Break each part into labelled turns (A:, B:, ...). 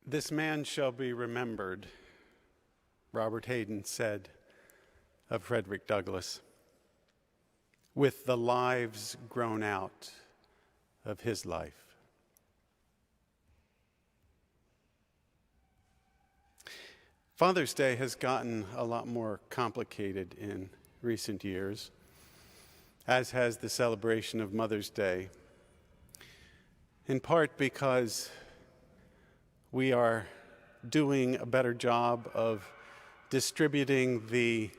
A: "This man shall be remembered," Robert Hayden said of Frederick Douglass, "with the lives grown out of his life." Father's Day has gotten a lot more complicated in recent years, as has the celebration of Mother's Day, in part because we are doing a better job of distributing the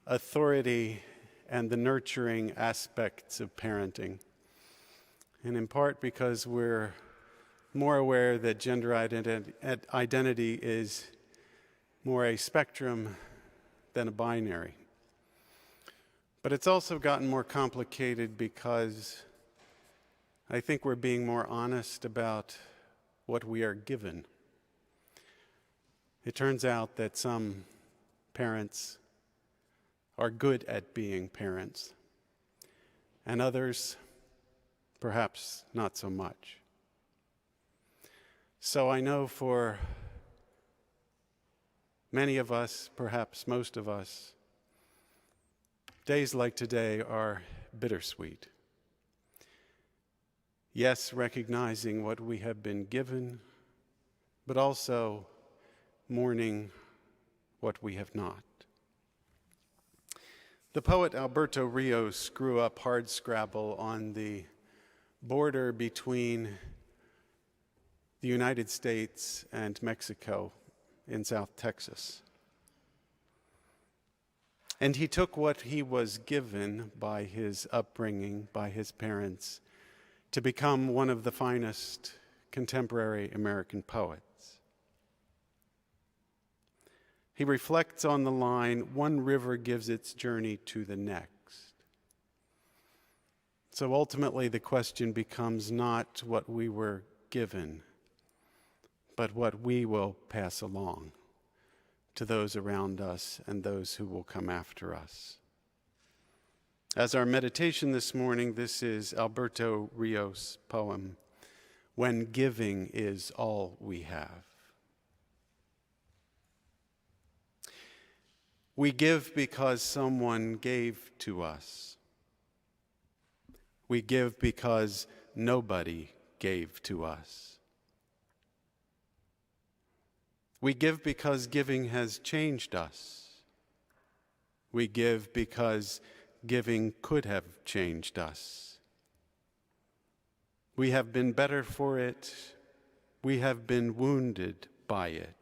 A: authority and the nurturing aspects of parenting, and in part because we're more aware that gender identity is more a spectrum than a binary. But it's also gotten more complicated because I think we're being more honest about what we are given. It turns out that some parents are good at being parents, and others perhaps not so much. So I know for many of us, perhaps most of us, days like today are bittersweet. Yes, recognizing what we have been given, but also mourning what we have not. The poet Alberto Rios grew up hardscrabble on the border between the United States and Mexico in South Texas. And he took what he was given by his upbringing, by his parents, to become one of the finest contemporary American poets. He reflects on the line, "One river gives its journey to the next." So ultimately the question becomes not what we were given, but what we will pass along to those around us and those who will come after us. As our meditation this morning, this is Alberto Rios' poem, "When Giving is All We Have." We give because someone gave to us. We give because nobody gave to us. We give because giving has changed us. We give because giving could have changed us. We have been better for it. We have been wounded by it.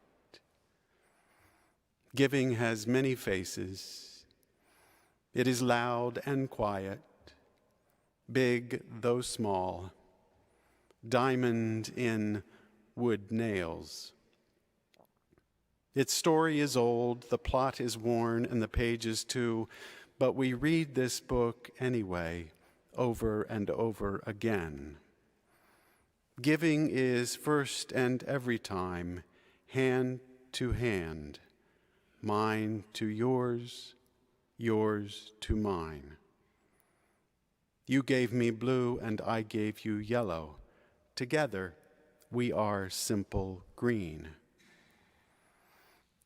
A: Giving has many faces. It is loud and quiet, big though small, diamond in wood nails. Its story is old, the plot is worn, and the pages too, but we read this book anyway, over and over again. Giving is first and every time, hand to hand, mine to yours, yours to mine. You gave me blue and I gave you yellow. Together we are simple green.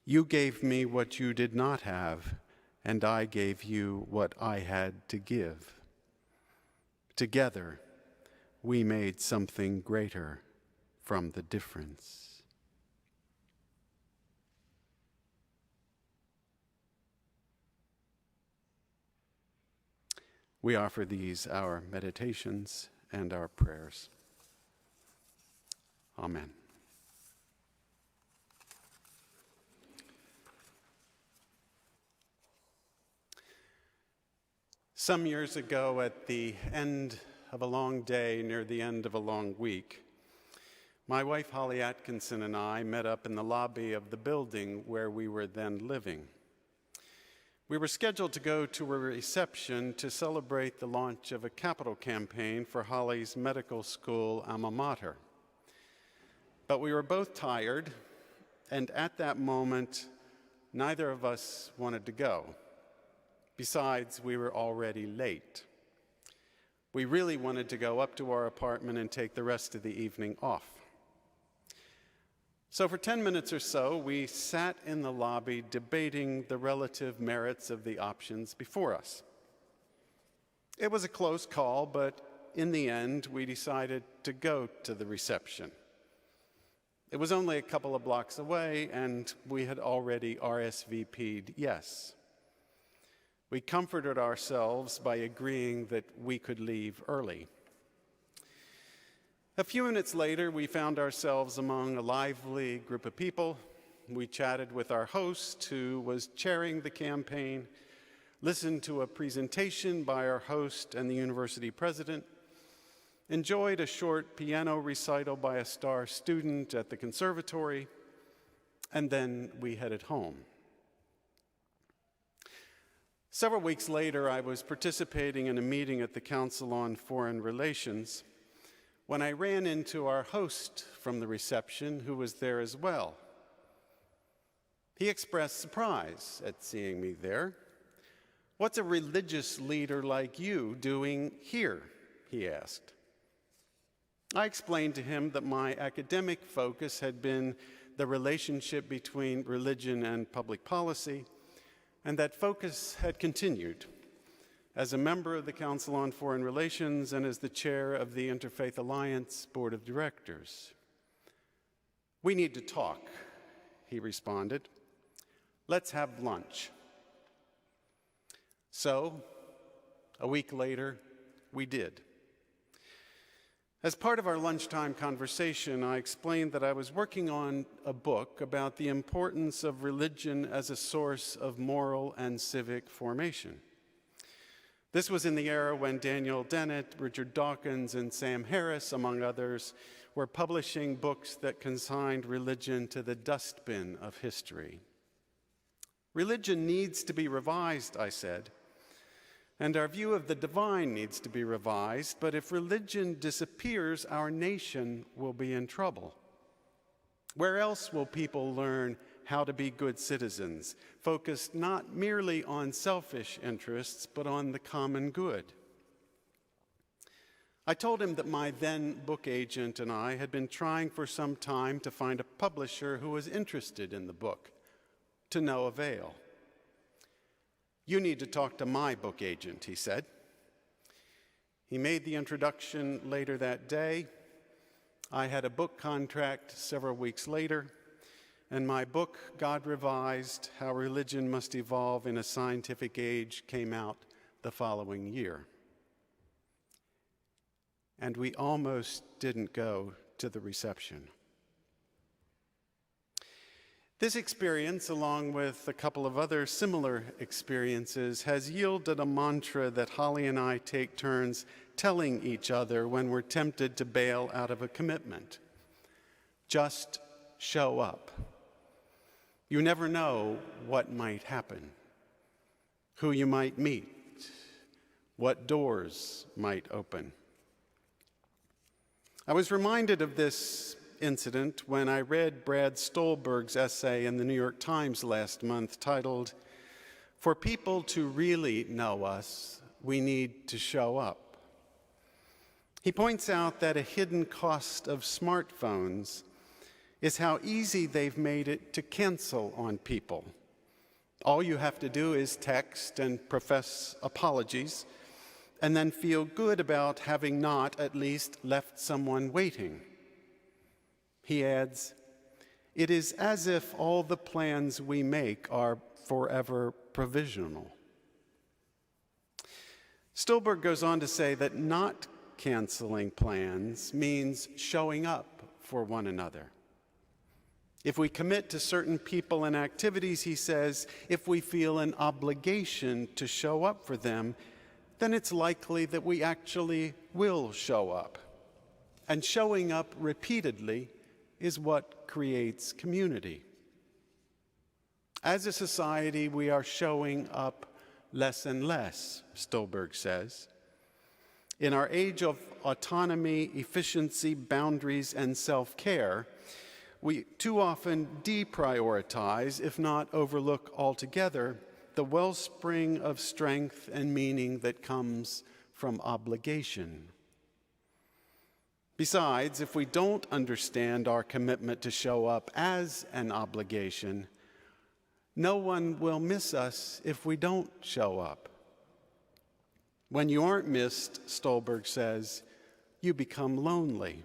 A: You gave me what you did not have, and I gave you what I had to give. Together, we made something greater from the difference. We offer these our meditations and our prayers. Amen. Some years ago, at the end of a long day, near the end of a long week, my wife Holly Atkinson and I met up in the lobby of the building where we were then living. We were scheduled to go to a reception to celebrate the launch of a capital campaign for Holly's medical school alma mater. But we were both tired, and at that moment, neither of us wanted to go. Besides, we were already late. We really wanted to go up to our apartment and take the rest of the evening off. So for 10 minutes or so, we sat in the lobby debating the relative merits of the options before us. It was a close call, but in the end, we decided to go to the reception. It was only a couple of blocks away, and we had already RSVP'd yes. We comforted ourselves by agreeing that we could leave early. A few minutes later, we found ourselves among a lively group of people. We chatted with our host, who was chairing the campaign, listened to a presentation by our host and the university president, enjoyed a short piano recital by a star student at the conservatory, and then we headed home. Several weeks later, I was participating in a meeting at the Council on Foreign Relations when I ran into our host from the reception, who was there as well. He expressed surprise at seeing me there. "What's a religious leader like you doing here?" he asked. I explained to him that my academic focus had been the relationship between religion and public policy, and that focus had continued as a member of the Council on Foreign Relations and as the chair of the Interfaith Alliance Board of Directors. "We need to talk," he responded. "Let's have lunch." So, a week later, we did. As part of our lunchtime conversation, I explained that I was working on a book about the importance of religion as a source of moral and civic formation. This was in the era when Daniel Dennett, Richard Dawkins, and Sam Harris, among others, were publishing books that consigned religion to the dustbin of history. Religion needs to be revised, I said. And our view of the divine needs to be revised, but if religion disappears, our nation will be in trouble. Where else will people learn how to be good citizens, focused not merely on selfish interests, but on the common good? I told him that my then book agent and I had been trying for some time to find a publisher who was interested in the book, to no avail. "You need to talk to my book agent," he said. He made the introduction later that day. I had a book contract several weeks later, and my book, God Revised: How Religion Must Evolve in a Scientific Age, came out the following year. And we almost didn't go to the reception. This experience, along with a couple of other similar experiences, has yielded a mantra that Holly and I take turns telling each other when we're tempted to bail out of a commitment. Just show up. You never know what might happen, who you might meet, what doors might open. I was reminded of this incident when I read Brad Stolberg's essay in the New York Times last month titled, "For people to really know us, we need to show up." He points out that a hidden cost of smartphones is how easy they've made it to cancel on people. All you have to do is text and profess apologies, and then feel good about having not at least left someone waiting. He adds, "It is as if all the plans we make are forever provisional." Stolberg goes on to say that not canceling plans means showing up for one another. If we commit to certain people and activities, he says, if we feel an obligation to show up for them, then it's likely that we actually will show up. And showing up repeatedly is what creates community. As a society, we are showing up less and less, Stolberg says. In our age of autonomy, efficiency, boundaries, and self-care, we too often deprioritize, if not overlook altogether, the wellspring of strength and meaning that comes from obligation. Besides, if we don't understand our commitment to show up as an obligation, no one will miss us if we don't show up. When you aren't missed, Stolberg says, you become lonely.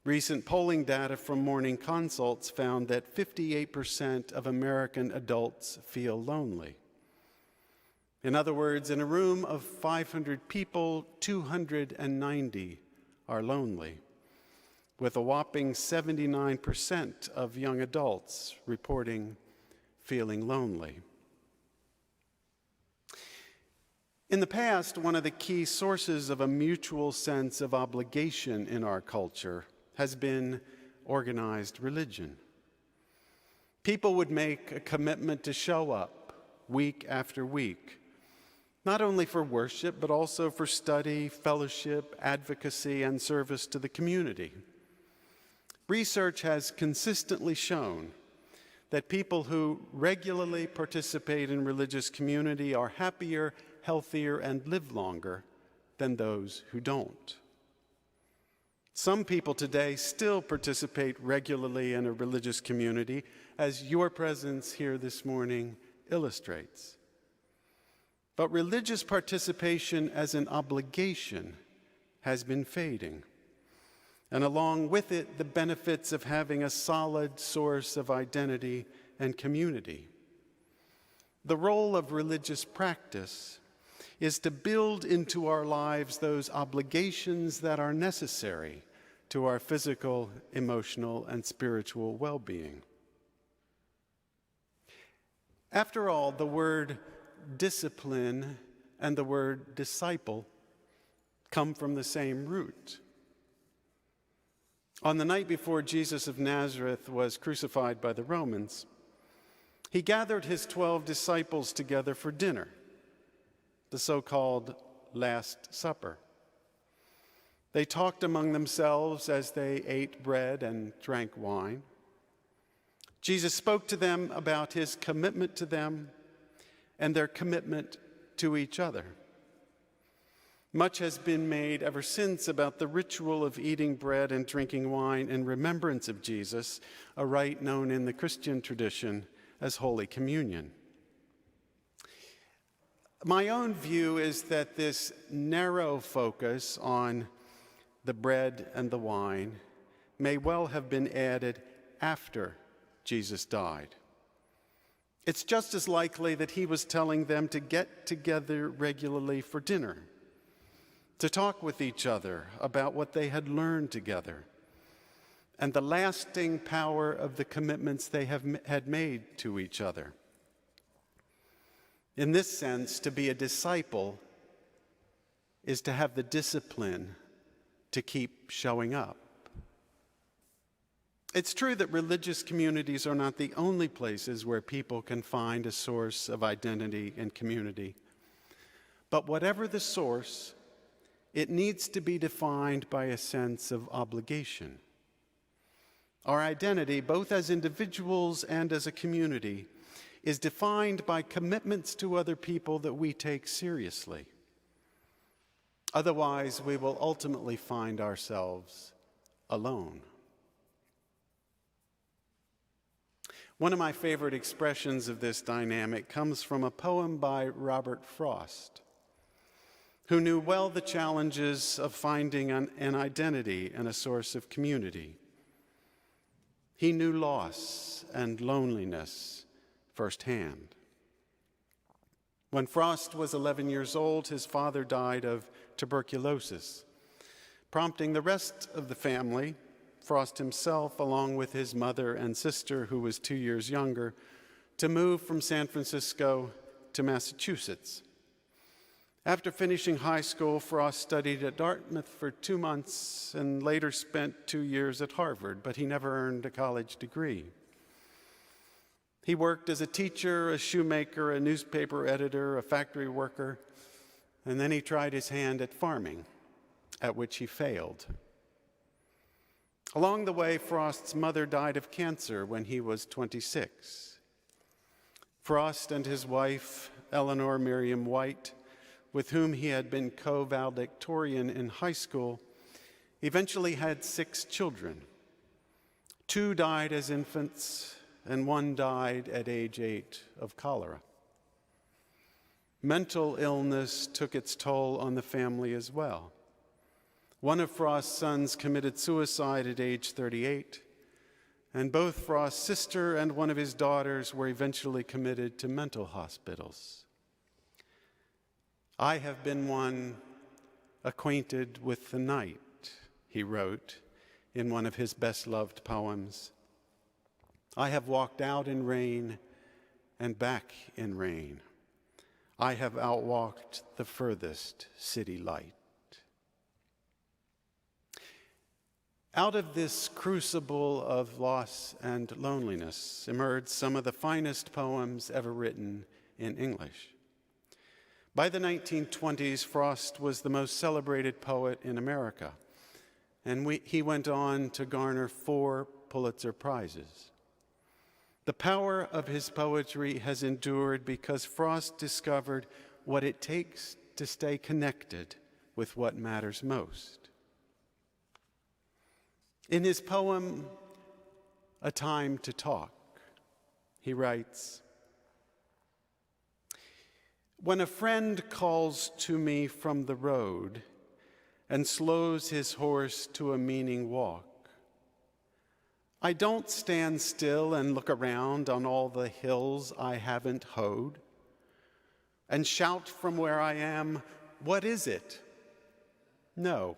A: Recent polling data from Morning Consults found that 58% of American adults feel lonely. In other words, in a room of 500 people, 290 are lonely, with a whopping 79% of young adults reporting feeling lonely. In the past, one of the key sources of a mutual sense of obligation in our culture has been organized religion. People would make a commitment to show up week after week, not only for worship, but also for study, fellowship, advocacy, and service to the community. Research has consistently shown that people who regularly participate in religious community are happier, healthier, and live longer than those who don't. Some people today still participate regularly in a religious community, as your presence here this morning illustrates. But religious participation as an obligation has been fading, and along with it, the benefits of having a solid source of identity and community. The role of religious practice is to build into our lives those obligations that are necessary to our physical, emotional, and spiritual well-being. After all, the word discipline and the word disciple come from the same root. On the night before Jesus of Nazareth was crucified by the Romans, he gathered his 12 disciples together for dinner, the so-called Last Supper. They talked among themselves as they ate bread and drank wine. Jesus spoke to them about his commitment to them and their commitment to each other. Much has been made ever since about the ritual of eating bread and drinking wine in remembrance of Jesus, a rite known in the Christian tradition as Holy Communion. My own view is that this narrow focus on the bread and the wine may well have been added after Jesus died. It's just as likely that he was telling them to get together regularly for dinner, to talk with each other about what they had learned together, and the lasting power of the commitments they had made to each other. In this sense, to be a disciple is to have the discipline to keep showing up. It's true that religious communities are not the only places where people can find a source of identity and community. But whatever the source, it needs to be defined by a sense of obligation. Our identity, both as individuals and as a community, is defined by commitments to other people that we take seriously. Otherwise, we will ultimately find ourselves alone. One of my favorite expressions of this dynamic comes from a poem by Robert Frost, who knew well the challenges of finding an identity and a source of community. He knew loss and loneliness firsthand. When Frost was 11 years old, his father died of tuberculosis, prompting the rest of the family, Frost himself, along with his mother and sister, who was 2 years younger, to move from San Francisco to Massachusetts. After finishing high school, Frost studied at Dartmouth for 2 months and later spent 2 years at Harvard, but he never earned a college degree. He worked as a teacher, a shoemaker, a newspaper editor, a factory worker, and then he tried his hand at farming, at which he failed. Along the way, Frost's mother died of cancer when he was 26. Frost and his wife, Eleanor Miriam White, with whom he had been co-valedictorian in high school, eventually had 6 children. 2 died as infants, and 1 died at age 8 of cholera. Mental illness took its toll on the family as well. One of Frost's sons committed suicide at age 38, and both Frost's sister and one of his daughters were eventually committed to mental hospitals. "I have been one acquainted with the night," he wrote in one of his best-loved poems. "I have walked out in rain and back in rain. I have outwalked the furthest city light." Out of this crucible of loss and loneliness emerged some of the finest poems ever written in English. By the 1920s, Frost was the most celebrated poet in America, and he went on to garner 4 Pulitzer Prizes. The power of his poetry has endured because Frost discovered what it takes to stay connected with what matters most. In his poem, A Time to Talk, he writes, "When a friend calls to me from the road and slows his horse to a meaning walk, I don't stand still and look around on all the hills I haven't hoed and shout from where I am, 'What is it?' No,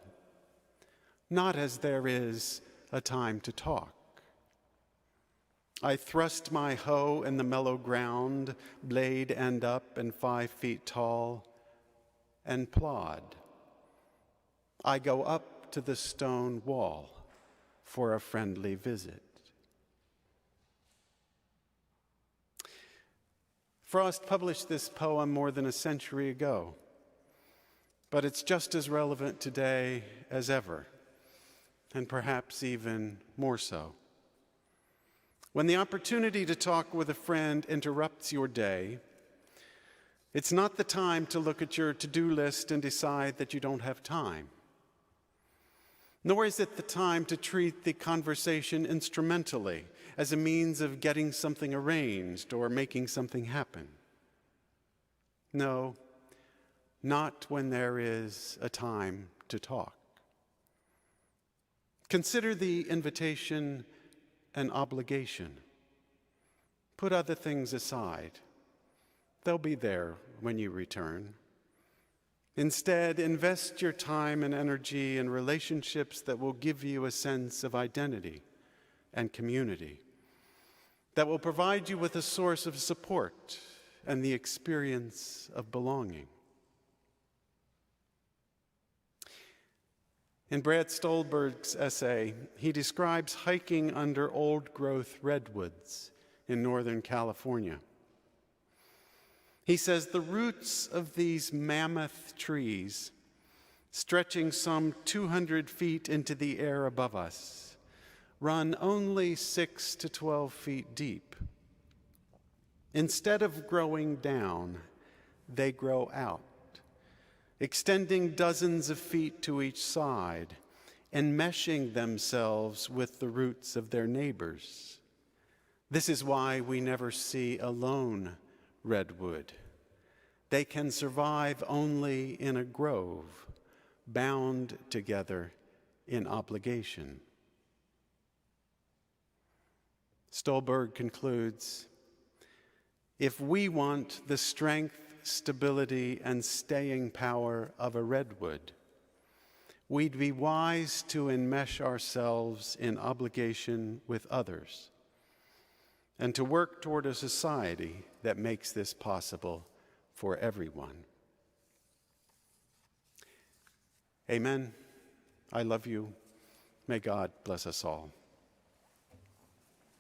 A: not as there is a time to talk. I thrust my hoe in the mellow ground, blade end up and 5 feet tall, and plod. I go up to the stone wall for a friendly visit." Frost published this poem more than a century ago, but it's just as relevant today as ever, and perhaps even more so. When the opportunity to talk with a friend interrupts your day, it's not the time to look at your to-do list and decide that you don't have time. Nor is it the time to treat the conversation instrumentally as a means of getting something arranged or making something happen. No, not when there is a time to talk. Consider the invitation an obligation. Put other things aside. They'll be there when you return. Instead, invest your time and energy in relationships that will give you a sense of identity and community, that will provide you with a source of support and the experience of belonging. In Brad Stolberg's essay, he describes hiking under old-growth redwoods in Northern California. He says the roots of these mammoth trees, stretching some 200 feet into the air above us, run only 6 to 12 feet deep. Instead of growing down, they grow out, extending dozens of feet to each side, enmeshing themselves with the roots of their neighbors. This is why we never see a lone redwood. They can survive only in a grove, bound together in obligation. Stolberg concludes, if we want the strength, stability, and staying power of a redwood, we'd be wise to enmesh ourselves in obligation with others and to work toward a society that makes this possible for everyone. Amen. I love you. May God bless us all.